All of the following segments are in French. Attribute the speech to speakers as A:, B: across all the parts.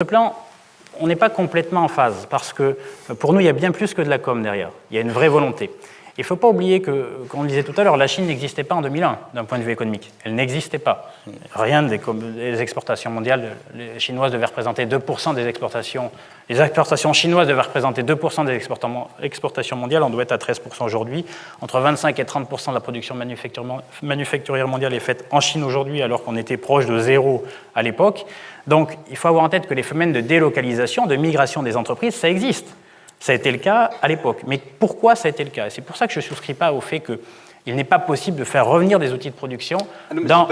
A: Ce plan, on n'est pas complètement en phase, parce que pour nous, il y a bien plus que de la com derrière. Il y a une vraie volonté. Il ne faut pas oublier que, comme on le disait tout à l'heure, la Chine n'existait pas en 2001, d'un point de vue économique. Elle n'existait pas. Rien des exportations mondiales, les chinoises devaient représenter 2% des exportations. Les exportations chinoises devaient représenter 2% des exportations mondiales. On doit être à 13% aujourd'hui. Entre 25 et 30% de la production manufacturière mondiale est faite en Chine aujourd'hui, alors qu'on était proche de zéro à l'époque. Donc, il faut avoir en tête que les phénomènes de délocalisation, de migration des entreprises, ça existe. Ça a été le cas à l'époque. Mais pourquoi ça a été le cas? C'est pour ça que je ne souscris pas au fait qu'il n'est pas possible de faire revenir des outils de production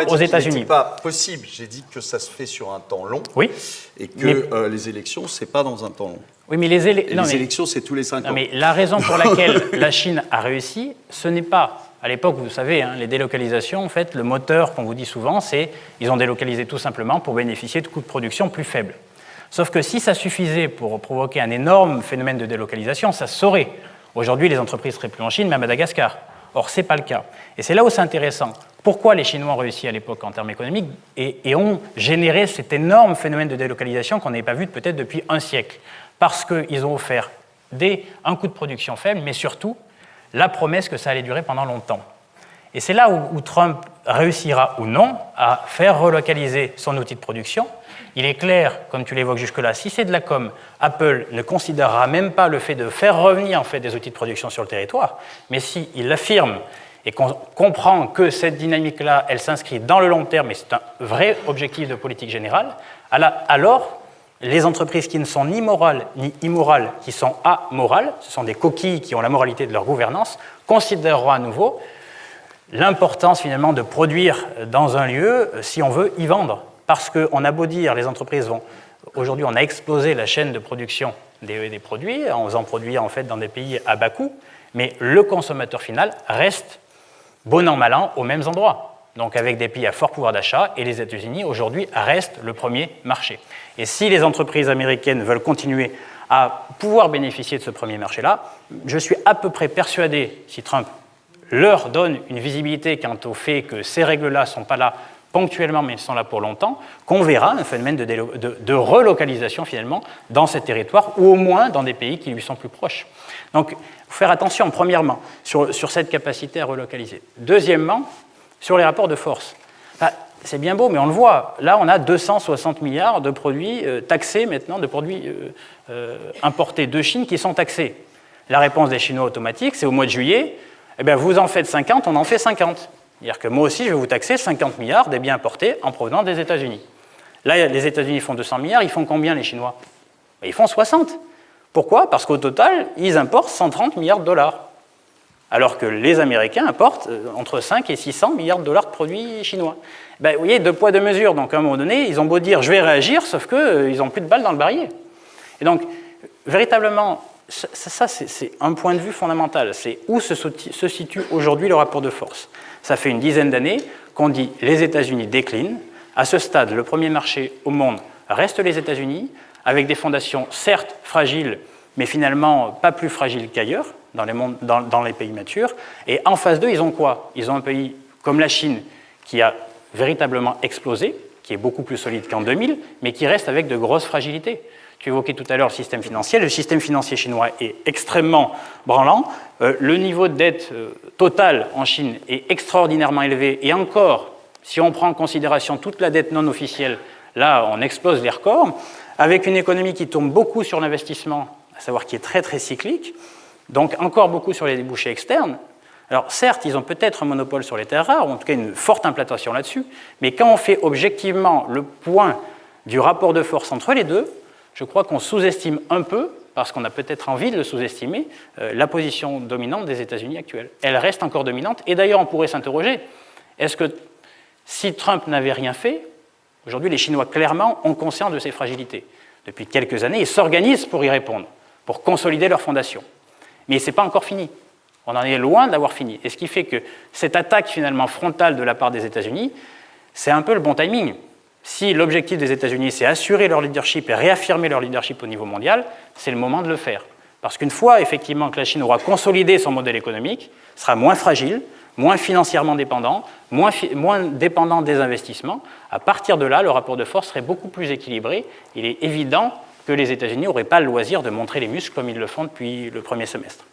A: aux États-Unis.
B: Ce n'est pas possible. J'ai dit que ça se fait sur un temps long.
A: Oui.
B: Et que les élections, ce n'est pas dans un temps long.
A: Oui, mais les
B: élections, c'est tous les 5 ans.
A: Mais la raison pour laquelle la Chine a réussi, ce n'est pas... À l'époque, vous savez, les délocalisations, en fait, le moteur qu'on vous dit souvent, c'est qu'ils ont délocalisé tout simplement pour bénéficier de coûts de production plus faibles. Sauf que si ça suffisait pour provoquer un énorme phénomène de délocalisation, ça se saurait. Aujourd'hui, les entreprises ne seraient plus en Chine, mais à Madagascar. Or, ce n'est pas le cas. Et c'est là où c'est intéressant. Pourquoi les Chinois ont réussi à l'époque en termes économiques et ont généré cet énorme phénomène de délocalisation qu'on n'avait pas vu peut-être depuis un siècle? Parce qu'ils ont offert un coût de production faible, mais surtout la promesse que ça allait durer pendant longtemps. Et c'est là où Trump réussira ou non à faire relocaliser son outil de production. Il est clair, comme tu l'évoques jusque-là, si c'est de la com, Apple ne considérera même pas le fait de faire revenir en fait, des outils de production sur le territoire, mais s'il l'affirme et qu'on comprend que cette dynamique-là, elle s'inscrit dans le long terme, et c'est un vrai objectif de politique générale, alors les entreprises qui ne sont ni morales ni immorales, qui sont amorales, ce sont des coquilles qui ont la moralité de leur gouvernance, considéreront à nouveau l'importance finalement de produire dans un lieu si on veut y vendre. Parce qu'on a beau dire, les entreprises vont... Aujourd'hui, on a explosé la chaîne de production des produits, en faisant produire en fait, dans des pays à bas coût, mais le consommateur final reste, bon an, mal an, aux mêmes endroits. Donc avec des pays à fort pouvoir d'achat, et les États-Unis, aujourd'hui, restent le premier marché. Et si les entreprises américaines veulent continuer à pouvoir bénéficier de ce premier marché-là, je suis à peu près persuadé, si Trump leur donne une visibilité quant au fait que ces règles-là ne sont pas là ponctuellement, mais sont là pour longtemps, qu'on verra un phénomène de relocalisation, finalement, dans ces territoires, ou au moins dans des pays qui lui sont plus proches. Donc, il faut faire attention, premièrement, sur cette capacité à relocaliser. Deuxièmement, sur les rapports de force. C'est bien beau, mais on le voit. Là, on a 260 milliards de produits taxés maintenant, de produits importés de Chine qui sont taxés. La réponse des Chinois automatique, c'est au mois de juillet, eh bien, vous en faites 50, on en fait 50. C'est-à-dire que moi aussi, je vais vous taxer 50 milliards des biens importés en provenance des États-Unis. Là, les États-Unis font 200 milliards, ils font combien les Chinois? Ils font 60. Pourquoi? Parce qu'au total, ils importent 130 milliards de dollars. Alors que les Américains importent entre 5 et 600 milliards de dollars de produits chinois. Vous voyez, deux poids, deux mesures. Donc à un moment donné, ils ont beau dire « je vais réagir », sauf qu'ils n'ont plus de balles dans le barillet. Et donc, véritablement, ça c'est un point de vue fondamental. C'est où se situe aujourd'hui le rapport de force. Ça fait une dizaine d'années qu'on dit « les États-Unis déclinent ». À ce stade, le premier marché au monde reste les États-Unis, avec des fondations certes fragiles, mais finalement pas plus fragiles qu'ailleurs, dans les pays matures. Et en face d'eux, ils ont quoi? Ils ont un pays comme la Chine qui a véritablement explosé, qui est beaucoup plus solide qu'en 2000, mais qui reste avec de grosses fragilités. Tu évoquais tout à l'heure le système financier. Le système financier chinois est extrêmement branlant. Le niveau de dette totale en Chine est extraordinairement élevé. Et encore, si on prend en considération toute la dette non officielle, là, on explose les records, avec une économie qui tourne beaucoup sur l'investissement, à savoir qui est très, très cyclique, donc encore beaucoup sur les débouchés externes. Alors certes, ils ont peut-être un monopole sur les terres rares, ou en tout cas une forte implantation là-dessus, mais quand on fait objectivement le point du rapport de force entre les deux, je crois qu'on sous-estime un peu, parce qu'on a peut-être envie de le sous-estimer, la position dominante des États-Unis actuelle. Elle reste encore dominante, et d'ailleurs on pourrait s'interroger, est-ce que si Trump n'avait rien fait, aujourd'hui les Chinois clairement ont conscience de ces fragilités. Depuis quelques années, ils s'organisent pour y répondre, pour consolider leurs fondations. Mais ce n'est pas encore fini. On en est loin d'avoir fini. Et ce qui fait que cette attaque finalement frontale de la part des États-Unis, c'est un peu le bon timing. Si l'objectif des États-Unis, c'est assurer leur leadership et réaffirmer leur leadership au niveau mondial, c'est le moment de le faire. Parce qu'une fois, effectivement, que la Chine aura consolidé son modèle économique, sera moins fragile, moins financièrement dépendants, moins dépendants des investissements. À partir de là, le rapport de force serait beaucoup plus équilibré. Il est évident que les États-Unis n'auraient pas le loisir de montrer les muscles comme ils le font depuis le premier semestre.